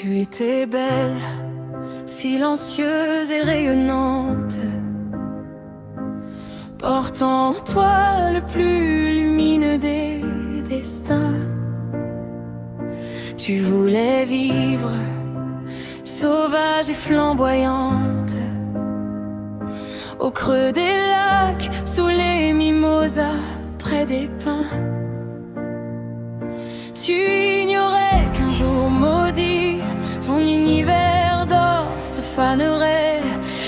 Tu étais belle, silencieuse et rayonnante, portant en toi le plus lumineux des destins. Tu voulais vivre, sauvage et flamboyante, au creux des lacs, sous les mimosas, près des pins. Tu ignorais qu'un jour maudit, ton univers d'or se fanerait.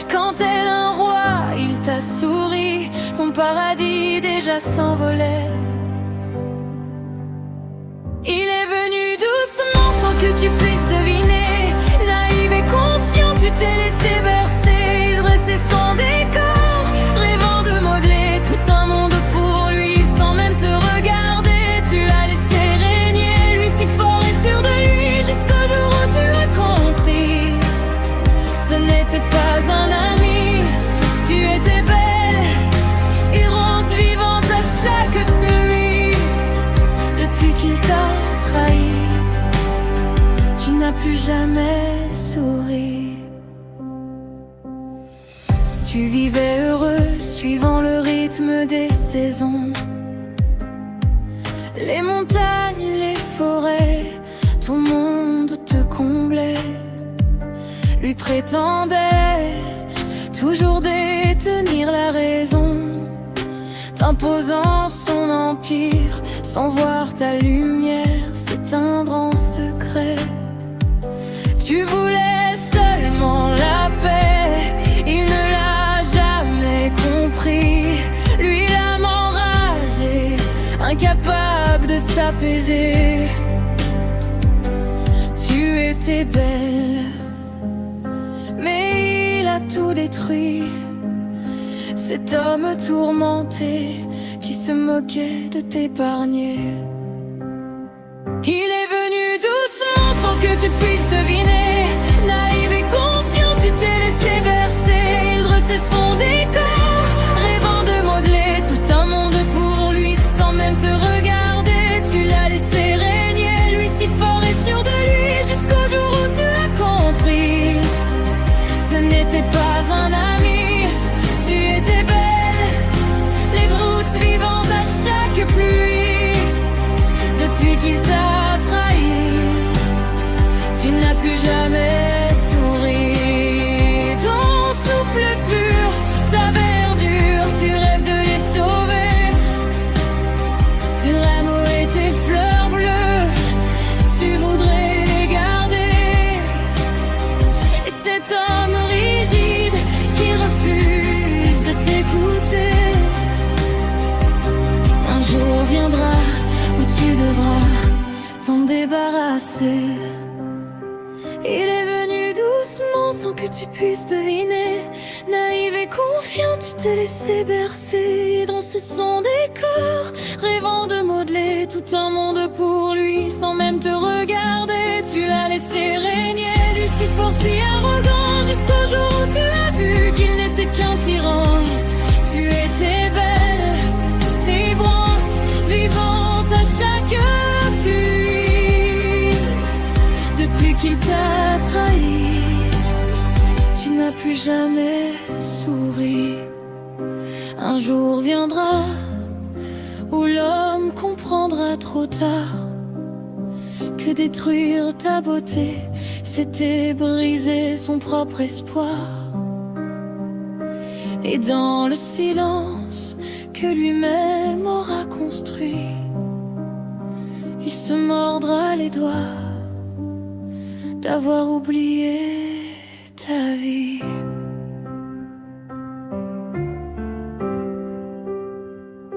Quand tel un roi, il t'a souri, ton paradis déjà s'envolait. Il est venu doucement sans que tu puisses deviner. Naïve et confiant, tu t'es laissé bercer. Il dressait son décor, rêvant de modeler tout un monde pour lui. Sans même te regarder, tu l'as laissé régner. Lui si fort et sûr de lui, jusqu'au jour où tu as compris. Ce n'était pas un ami, tu étais belle, errante, vivante à chaque nuit. Depuis qu'il t'a trahi, tu n'as plus jamais souri. Tu vivais heureux, suivant le rythme des saisons. Les montagnes, les forêts, ton monde te comblait. Lui prétendait toujours détenir la raison, t'imposant son empire sans voir ta lumière s'éteindre en secret. Tu voulais seulement la paix, il ne l'a jamais compris. Lui l'âme enragée, incapable de s'apaiser. Tu étais belle, mais il a tout détruit. Cet homme tourmenté qui se moquait de t'épargner. Il est venu doucement sans que tu puisses deviner. Naïve et confiant, tu t'es laissé bercer. Il dressait son décor, rêvant de modeler tout un monde pour lui. Sans même te regarder, tu l'as laissé régner. Lui si fort et sûr de lui, jusqu'au jour où tu as compris. Ce n'était pas un ami, tu étais belle, les routes vivantes à chaque pluie. Depuis qu'il t'a trahi, tu n'as plus jamais souri. Ton souffle pur, ta verdure, tu rêves de les sauver. Tes rameaux et tes fleurs bleues, tu voudrais les garder. Et cet homme rigide qui refuse de t'écouter, un jour viendra où tu devras t'en débarrasser. Il est venu doucement sans que tu puisses deviner. Naïve et confiant, tu t'es laissé bercer dans ce son décor, rêvant de modeler tout un monde pour lui. Sans même te regarder, tu l'as laissé régner. Lui si fort, si arrogant, jusqu'au jour où tu as vu qu'il n'était qu'un tyran. Tu étais belle, vibrante, vivante à chaque pluie. Depuis qu'il t'a trahi, tu n'as plus jamais souri. Un jour viendra où l'homme comprendra trop tard que détruire ta beauté, c'était briser son propre espoir. Et dans le silence que lui-même aura construit, il se mordra les doigts d'avoir oublié ta vie.